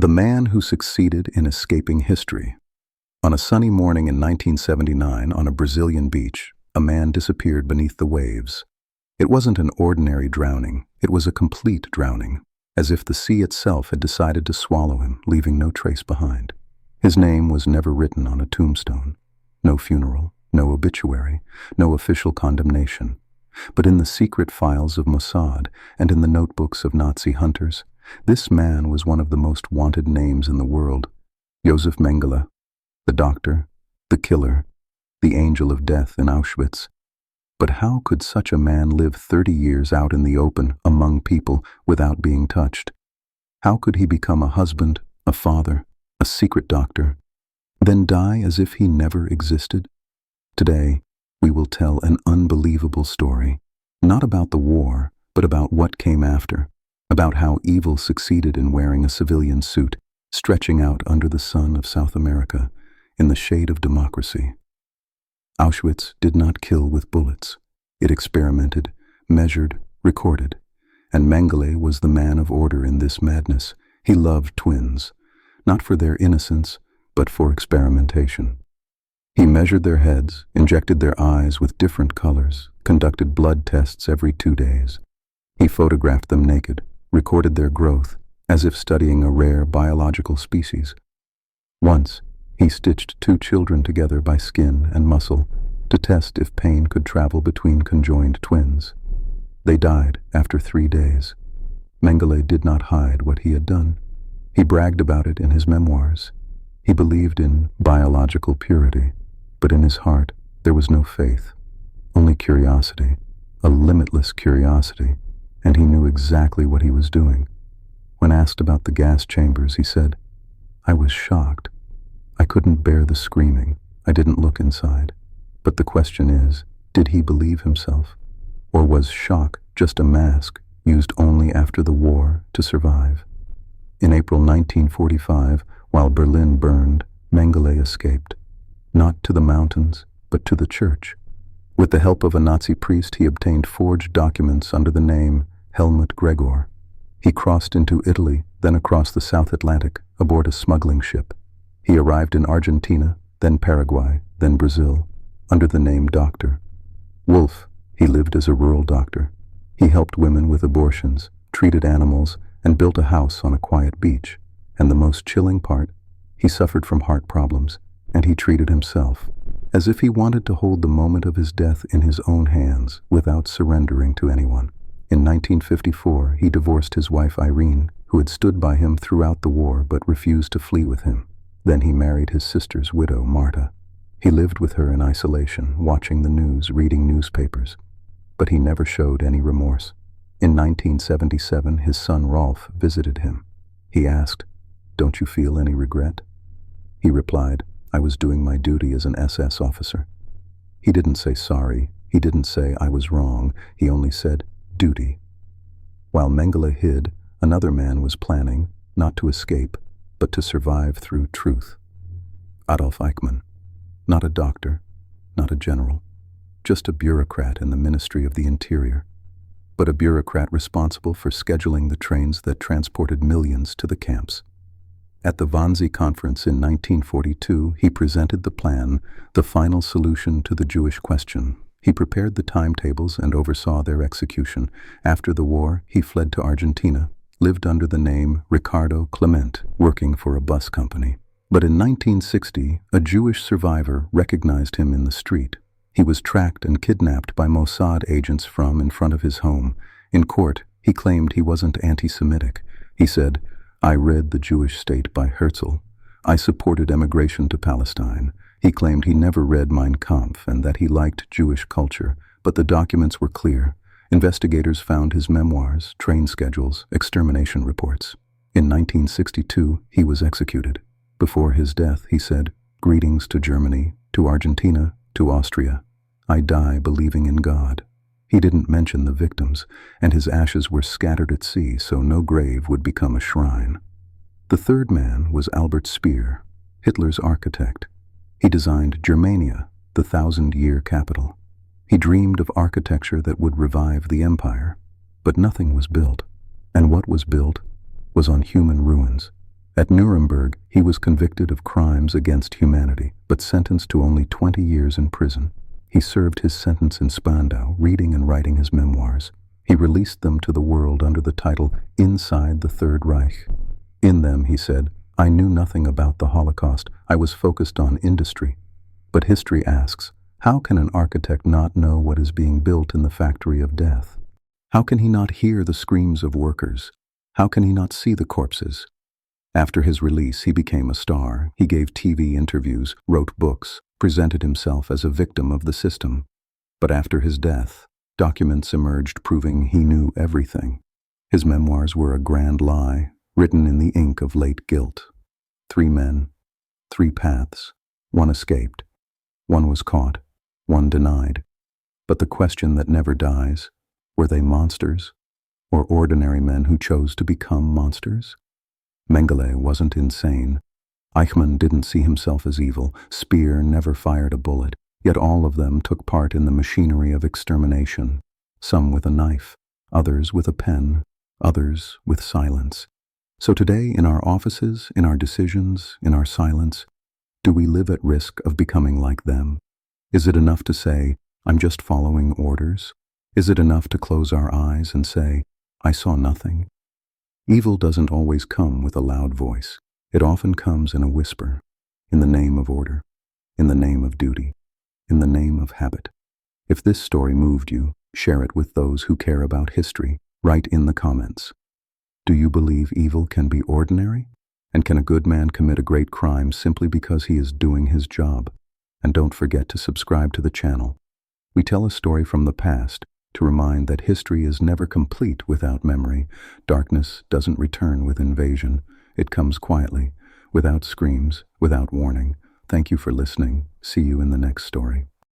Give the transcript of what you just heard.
The man who succeeded in escaping history. On a sunny morning in 1979 on a Brazilian beach, a man disappeared beneath the waves. It wasn't an ordinary drowning, it was a complete drowning, as if the sea itself had decided to swallow him, leaving no trace behind. His name was never written on a tombstone. No funeral, no obituary, no official condemnation. But in the secret files of Mossad and in the notebooks of Nazi hunters, this man was one of the most wanted names in the world. Josef Mengele, the doctor, the killer, the angel of death in Auschwitz. But how could such a man live 30 years out in the open among people without being touched? How could he become a husband, a father, a secret doctor, then die as if he never existed? Today, we will tell an unbelievable story, not about the war, but about what came after, about how evil succeeded in wearing a civilian suit, stretching out under the sun of South America, in the shade of democracy. Auschwitz did not kill with bullets. It experimented, measured, recorded. And Mengele was the man of order in this madness. He loved twins, not for their innocence, but for experimentation. He measured their heads, injected their eyes with different colors, conducted blood tests every 2 days. He photographed them naked, recorded their growth, as if studying a rare biological species. Once, he stitched 2 children together by skin and muscle to test if pain could travel between conjoined twins. They died after 3 days. Mengele did not hide what he had done. He bragged about it in his memoirs. He believed in biological purity, but in his heart there was no faith, only curiosity, a limitless curiosity, and he knew exactly what he was doing. When asked about the gas chambers, he said, "I was shocked. I couldn't bear the screaming. I didn't look inside." But the question is, did he believe himself? Or was shock just a mask used only after the war to survive? In April 1945, while Berlin burned, Mengele escaped. Not to the mountains, but to the church. With the help of a Nazi priest, he obtained forged documents under the name Helmut Gregor. He crossed into Italy, then across the South Atlantic, aboard a smuggling ship. He arrived in Argentina, then Paraguay, then Brazil, under the name Dr. Wolf. He lived as a rural doctor. He helped women with abortions, treated animals, and built a house on a quiet beach. And the most chilling part, he suffered from heart problems, and he treated himself, as if he wanted to hold the moment of his death in his own hands without surrendering to anyone. In 1954, he divorced his wife Irene, who had stood by him throughout the war but refused to flee with him. Then he married his sister's widow, Marta. He lived with her in isolation, watching the news, reading newspapers. But he never showed any remorse. In 1977, his son Rolf visited him. He asked, "Don't you feel any regret?" He replied, "I was doing my duty as an SS officer." He didn't say sorry. He didn't say I was wrong. He only said, duty. While Mengele hid, another man was planning, not to escape, but to survive through truth. Adolf Eichmann. Not a doctor, not a general, just a bureaucrat in the Ministry of the Interior, but a bureaucrat responsible for scheduling the trains that transported millions to the camps. At the Wannsee Conference in 1942, he presented the plan, the final solution to the Jewish question. He prepared the timetables and oversaw their execution. After the war, he fled to Argentina, lived under the name Ricardo Clement, working for a bus company. But in 1960, a Jewish survivor recognized him in the street. He was tracked and kidnapped by Mossad agents from in front of his home. In court, he claimed he wasn't anti-Semitic. He said, "I read The Jewish State by Herzl. I supported emigration to Palestine." He claimed he never read Mein Kampf and that he liked Jewish culture, but the documents were clear. Investigators found his memoirs, train schedules, extermination reports. In 1962, he was executed. Before his death, he said, "Greetings to Germany, to Argentina, to Austria. I die believing in God." He didn't mention the victims, and his ashes were scattered at sea so no grave would become a shrine. The third man was Albert Speer, Hitler's architect. He designed Germania, the 1,000-year capital. He dreamed of architecture that would revive the empire, but nothing was built, and what was built was on human ruins. At Nuremberg, he was convicted of crimes against humanity, but sentenced to only 20 years in prison. He served his sentence in Spandau, reading and writing his memoirs. He released them to the world under the title Inside the Third Reich. In them, he said, "I knew nothing about the Holocaust. I was focused on industry." But history asks, how can an architect not know what is being built in the factory of death? How can he not hear the screams of workers? How can he not see the corpses? After his release, he became a star. He gave TV interviews, wrote books, presented himself as a victim of the system. But after his death, documents emerged proving he knew everything. His memoirs were a grand lie, written in the ink of late guilt. 3 men, 3 paths. One escaped. One was caught. One denied. But the question that never dies, were they monsters? Or ordinary men who chose to become monsters? Mengele wasn't insane. Eichmann didn't see himself as evil. Speer never fired a bullet. Yet all of them took part in the machinery of extermination. Some with a knife, others with a pen, others with silence. So today, in our offices, in our decisions, in our silence, do we live at risk of becoming like them? Is it enough to say, "I'm just following orders"? Is it enough to close our eyes and say, "I saw nothing"? Evil doesn't always come with a loud voice. It often comes in a whisper, in the name of order, in the name of duty, in the name of habit. If this story moved you, share it with those who care about history. Write in the comments. Do you believe evil can be ordinary? And can a good man commit a great crime simply because he is doing his job? And don't forget to subscribe to the channel. We tell a story from the past to remind that history is never complete without memory. Darkness doesn't return with invasion. It comes quietly, without screams, without warning. Thank you for listening. See you in the next story.